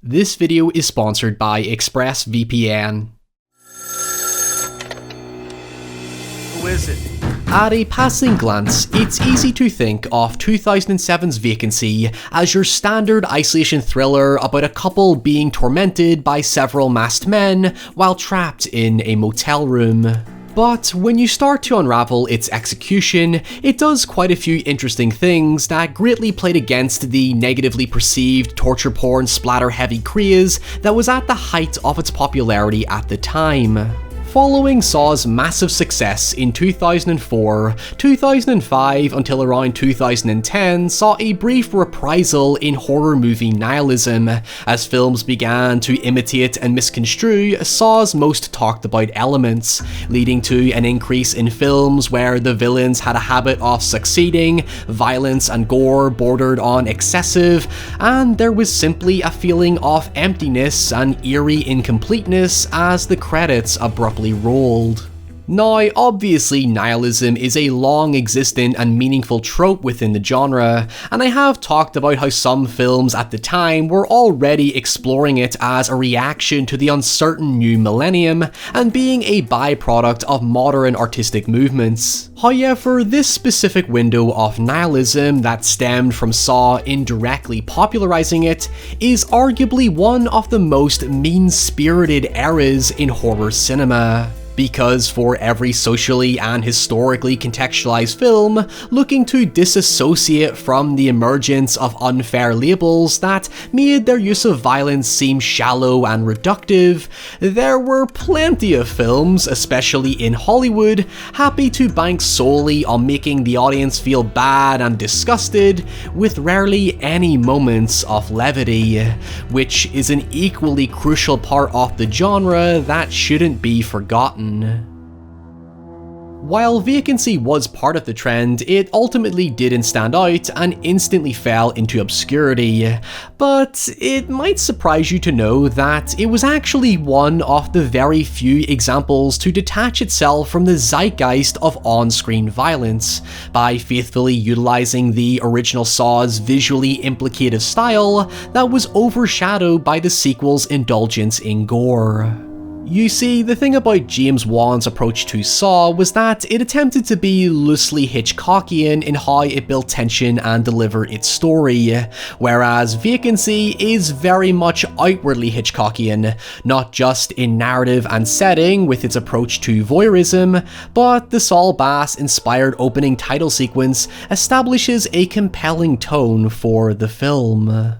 This video is sponsored by ExpressVPN. Who is it? At a passing glance, it's easy to think of 2007's Vacancy as your standard isolation thriller about a couple being tormented by several masked men while trapped in a motel room. But when you start to unravel its execution, it does quite a few interesting things that greatly played against the negatively perceived torture porn splatter-heavy craze that was at the height of its popularity at the time. Following Saw's massive success in 2004, 2005 until around 2010 saw a brief reprisal in horror movie nihilism, as films began to imitate and misconstrue Saw's most talked about elements, leading to an increase in films where the villains had a habit of succeeding, violence and gore bordered on excessive, and there was simply a feeling of emptiness and eerie incompleteness as the credits abruptly rolled. Now, obviously nihilism is a long existent and meaningful trope within the genre, and I have talked about how some films at the time were already exploring it as a reaction to the uncertain new millennium and being a byproduct of modern artistic movements. However, this specific window of nihilism that stemmed from Saw indirectly popularizing it is arguably one of the most mean-spirited eras in horror cinema. Because for every socially and historically contextualized film looking to disassociate from the emergence of unfair labels that made their use of violence seem shallow and reductive, there were plenty of films, especially in Hollywood, happy to bank solely on making the audience feel bad and disgusted, with rarely any moments of levity, which is an equally crucial part of the genre that shouldn't be forgotten. While Vacancy was part of the trend, it ultimately didn't stand out and instantly fell into obscurity. But it might surprise you to know that it was actually one of the very few examples to detach itself from the zeitgeist of on-screen violence, by faithfully utilizing the original Saw's visually implicative style that was overshadowed by the sequel's indulgence in gore. You see, the thing about James Wan's approach to Saw was that it attempted to be loosely Hitchcockian in how it built tension and delivered its story, whereas Vacancy is very much outwardly Hitchcockian, not just in narrative and setting with its approach to voyeurism, but the Saul Bass-inspired opening title sequence establishes a compelling tone for the film.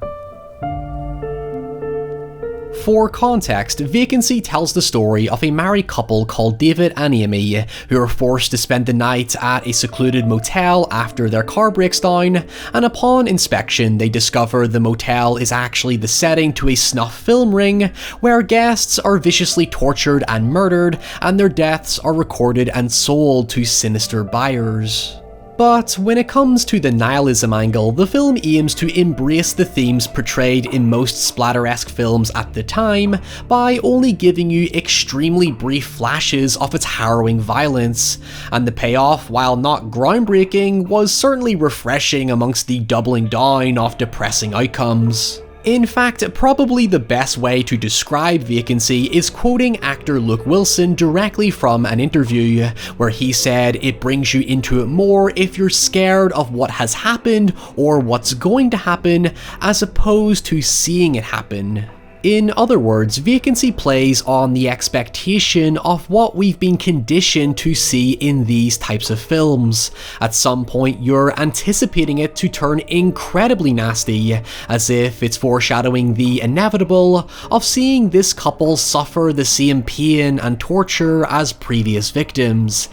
For context, Vacancy tells the story of a married couple called David and Amy, who are forced to spend the night at a secluded motel after their car breaks down, and upon inspection they discover the motel is actually the setting to a snuff film ring, where guests are viciously tortured and murdered, and their deaths are recorded and sold to sinister buyers. But when it comes to the nihilism angle, the film aims to embrace the themes portrayed in most splatter-esque films at the time by only giving you extremely brief flashes of its harrowing violence, and the payoff, while not groundbreaking, was certainly refreshing amongst the doubling down of depressing outcomes. In fact, probably the best way to describe Vacancy is quoting actor Luke Wilson directly from an interview, where he said it brings you into it more if you're scared of what has happened or what's going to happen, as opposed to seeing it happen. In other words, Vacancy plays on the expectation of what we've been conditioned to see in these types of films. At some point, you're anticipating it to turn incredibly nasty, as if it's foreshadowing the inevitable of seeing this couple suffer the same pain and torture as previous victims.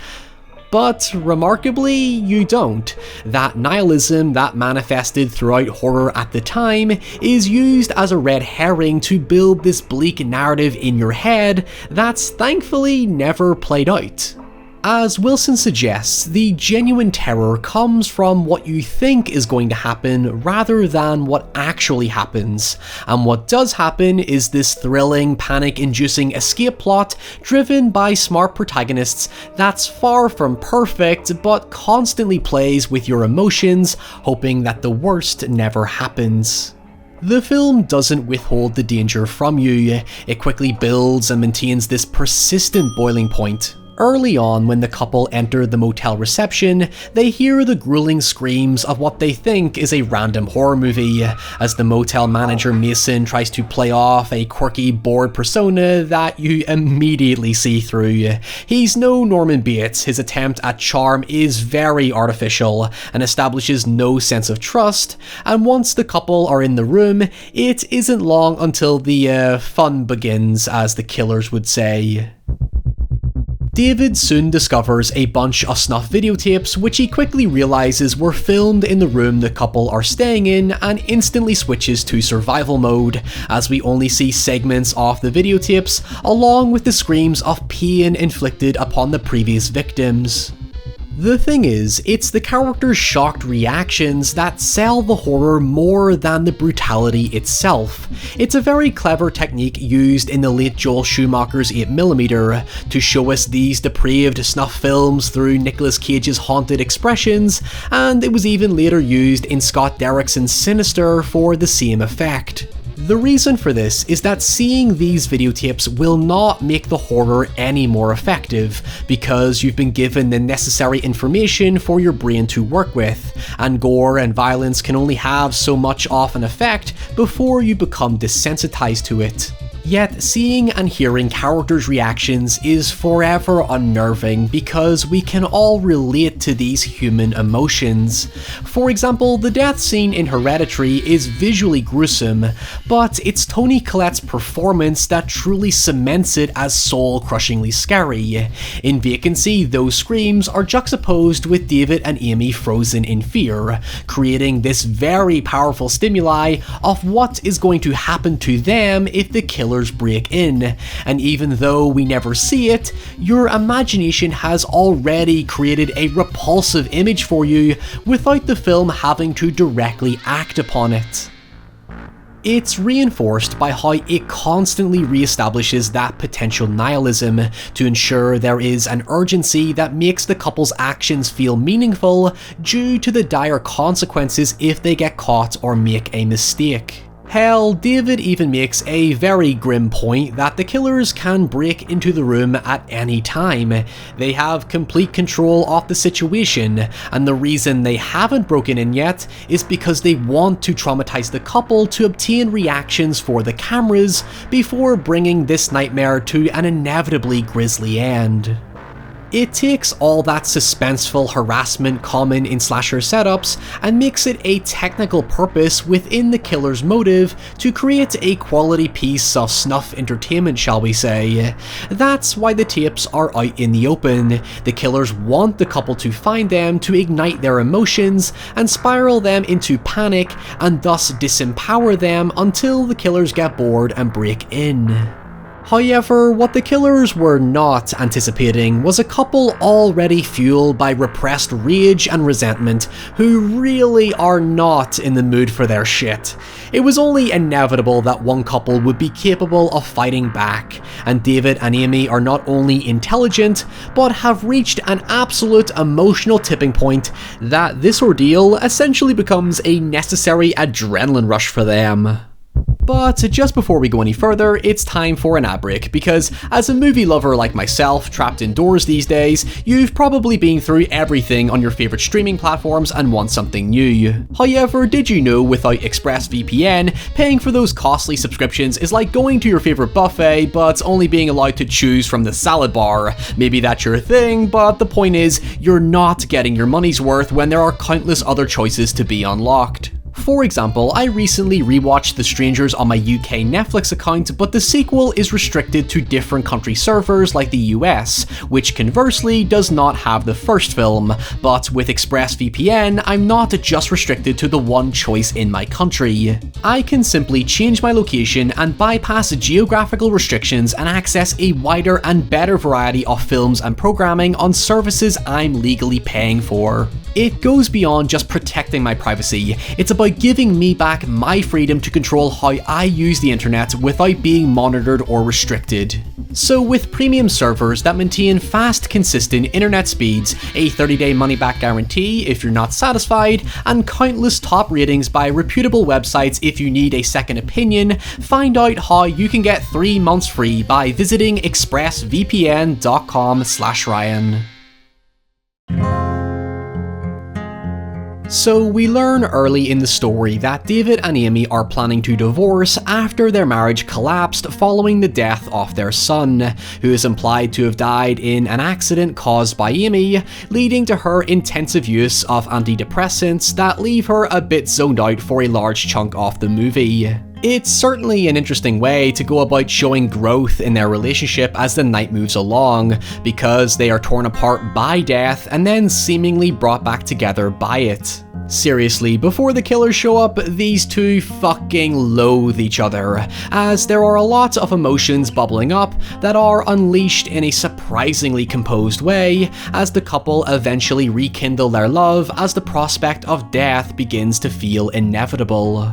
But remarkably, you don't. That nihilism that manifested throughout horror at the time is used as a red herring to build this bleak narrative in your head that's thankfully never played out. As Wilson suggests, the genuine terror comes from what you think is going to happen rather than what actually happens, and what does happen is this thrilling, panic-inducing escape plot driven by smart protagonists that's far from perfect but constantly plays with your emotions, hoping that the worst never happens. The film doesn't withhold the danger from you. It quickly builds and maintains this persistent boiling point. Early on, when the couple enter the motel reception, they hear the grueling screams of what they think is a random horror movie, as the motel manager Mason tries to play off a quirky, bored persona that you immediately see through. He's no Norman Bates, his attempt at charm is very artificial and establishes no sense of trust, and once the couple are in the room, it isn't long until the fun begins, as the killers would say. David soon discovers a bunch of snuff videotapes which he quickly realizes were filmed in the room the couple are staying in, and instantly switches to survival mode, as we only see segments of the videotapes along with the screams of pain inflicted upon the previous victims. The thing is, it's the characters' shocked reactions that sell the horror more than the brutality itself. It's a very clever technique used in the late Joel Schumacher's 8mm to show us these depraved snuff films through Nicolas Cage's haunted expressions, and it was even later used in Scott Derrickson's Sinister for the same effect. The reason for this is that seeing these videotapes will not make the horror any more effective, because you've been given the necessary information for your brain to work with, and gore and violence can only have so much of an effect before you become desensitized to it. Yet, seeing and hearing characters' reactions is forever unnerving because we can all relate to these human emotions. For example, the death scene in Hereditary is visually gruesome, but it's Toni Collette's performance that truly cements it as soul-crushingly scary. In Vacancy, those screams are juxtaposed with David and Amy frozen in fear, creating this very powerful stimuli of what is going to happen to them if the killer break in, and even though we never see it, your imagination has already created a repulsive image for you without the film having to directly act upon it. It's reinforced by how it constantly reestablishes that potential nihilism to ensure there is an urgency that makes the couple's actions feel meaningful due to the dire consequences if they get caught or make a mistake. Hell, David even makes a very grim point that the killers can break into the room at any time. They have complete control of the situation, and the reason they haven't broken in yet is because they want to traumatize the couple to obtain reactions for the cameras before bringing this nightmare to an inevitably grisly end. It takes all that suspenseful harassment common in slasher setups and makes it a technical purpose within the killer's motive to create a quality piece of snuff entertainment, shall we say. That's why the tapes are out in the open. The killers want the couple to find them to ignite their emotions and spiral them into panic, and thus disempower them until the killers get bored and break in. However, what the killers were not anticipating was a couple already fueled by repressed rage and resentment who really are not in the mood for their shit. It was only inevitable that one couple would be capable of fighting back, and David and Amy are not only intelligent, but have reached an absolute emotional tipping point that this ordeal essentially becomes a necessary adrenaline rush for them. But just before we go any further, it's time for an ad break, because as a movie lover like myself, trapped indoors these days, you've probably been through everything on your favourite streaming platforms and want something new. However, did you know without ExpressVPN, paying for those costly subscriptions is like going to your favourite buffet but only being allowed to choose from the salad bar? Maybe that's your thing, but the point is, you're not getting your money's worth when there are countless other choices to be unlocked. For example, I recently rewatched The Strangers on my UK Netflix account, but the sequel is restricted to different country servers like the US, which conversely does not have the first film. But with ExpressVPN, I'm not just restricted to the one choice in my country. I can simply change my location and bypass geographical restrictions and access a wider and better variety of films and programming on services I'm legally paying for. It goes beyond just protecting my privacy, it's about giving me back my freedom to control how I use the internet without being monitored or restricted. So with premium servers that maintain fast, consistent internet speeds, a 30-day money-back guarantee if you're not satisfied, and countless top ratings by reputable websites if you need a second opinion, find out how you can get 3 months free by visiting expressvpn.com/Ryan. So we learn early in the story that David and Amy are planning to divorce after their marriage collapsed following the death of their son, who is implied to have died in an accident caused by Amy, leading to her intensive use of antidepressants that leave her a bit zoned out for a large chunk of the movie. It's certainly an interesting way to go about showing growth in their relationship as the night moves along, because they are torn apart by death and then seemingly brought back together by it. Seriously, before the killers show up, these two fucking loathe each other, as there are a lot of emotions bubbling up that are unleashed in a surprisingly composed way as the couple eventually rekindle their love as the prospect of death begins to feel inevitable.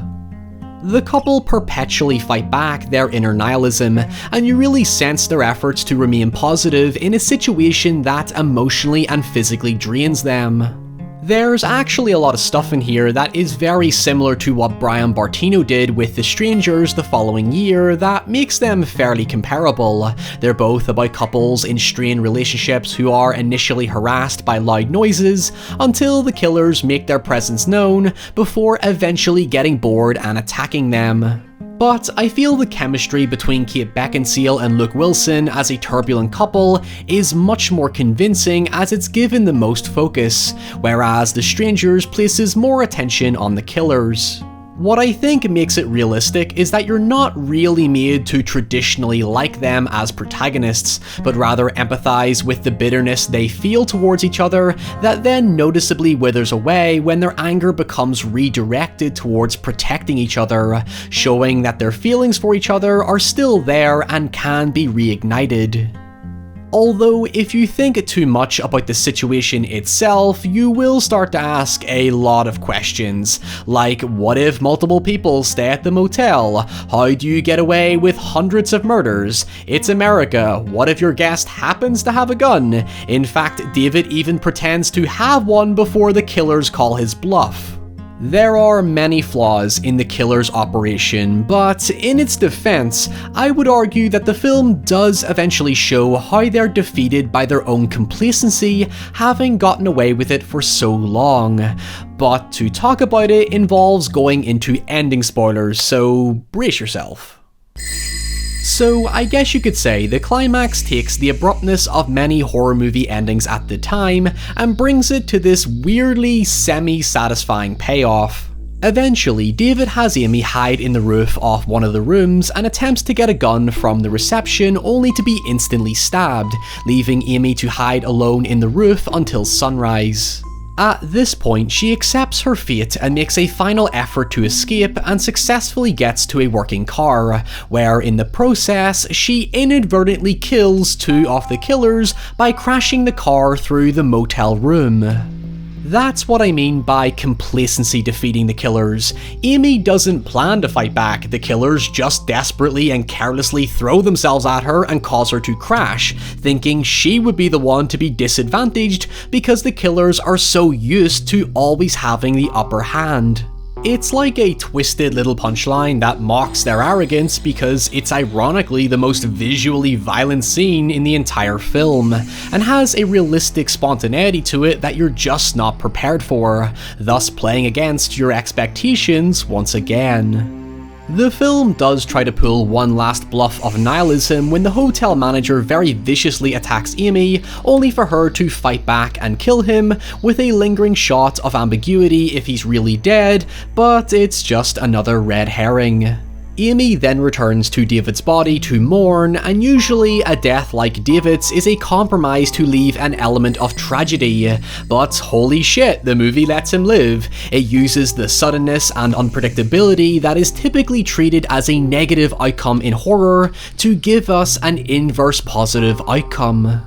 The couple perpetually fight back their inner nihilism, and you really sense their efforts to remain positive in a situation that emotionally and physically drains them. There's actually a lot of stuff in here that is very similar to what Brian Bartino did with The Strangers the following year that makes them fairly comparable. They're both about couples in strained relationships who are initially harassed by loud noises until the killers make their presence known before eventually getting bored and attacking them. But I feel the chemistry between Kate Beckinsale and Luke Wilson as a turbulent couple is much more convincing as it's given the most focus, whereas The Strangers places more attention on the killers. What I think makes it realistic is that you're not really made to traditionally like them as protagonists, but rather empathize with the bitterness they feel towards each other that then noticeably withers away when their anger becomes redirected towards protecting each other, showing that their feelings for each other are still there and can be reignited. Although, if you think too much about the situation itself, you will start to ask a lot of questions, like what if multiple people stay at the motel? How do you get away with hundreds of murders? It's America. What if your guest happens to have a gun? In fact, David even pretends to have one before the killers call his bluff. There are many flaws in the killer's operation, but in its defense, I would argue that the film does eventually show how they're defeated by their own complacency, having gotten away with it for so long. But to talk about it involves going into ending spoilers, so brace yourself. So I guess you could say the climax takes the abruptness of many horror movie endings at the time and brings it to this weirdly semi-satisfying payoff. Eventually, David has Amy hide in the roof of one of the rooms and attempts to get a gun from the reception only to be instantly stabbed, leaving Amy to hide alone in the roof until sunrise. At this point, she accepts her fate and makes a final effort to escape and successfully gets to a working car, where in the process, she inadvertently kills two of the killers by crashing the car through the motel room. That's what I mean by complacency defeating the killers. Amy doesn't plan to fight back, the killers just desperately and carelessly throw themselves at her and cause her to crash, thinking she would be the one to be disadvantaged because the killers are so used to always having the upper hand. It's like a twisted little punchline that mocks their arrogance because it's ironically the most visually violent scene in the entire film, and has a realistic spontaneity to it that you're just not prepared for, thus playing against your expectations once again. The film does try to pull one last bluff of nihilism when the hotel manager very viciously attacks Amy, only for her to fight back and kill him, with a lingering shot of ambiguity if he's really dead, but it's just another red herring. Amy then returns to David's body to mourn, and usually a death like David's is a compromise to leave an element of tragedy, but holy shit, the movie lets him live. It uses the suddenness and unpredictability that is typically treated as a negative outcome in horror to give us an inverse positive outcome.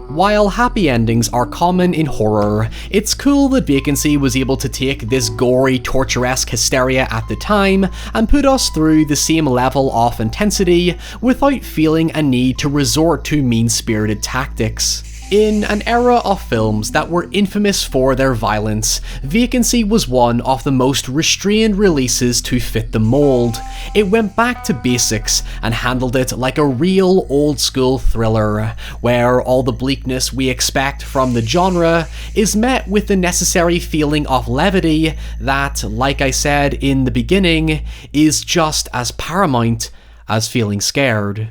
While happy endings are common in horror, it's cool that Vacancy was able to take this gory, torturesque hysteria at the time and put us through the same level of intensity without feeling a need to resort to mean-spirited tactics. In an era of films that were infamous for their violence, Vacancy was one of the most restrained releases to fit the mold. It went back to basics and handled it like a real old-school thriller, where all the bleakness we expect from the genre is met with the necessary feeling of levity that, like I said in the beginning, is just as paramount as feeling scared.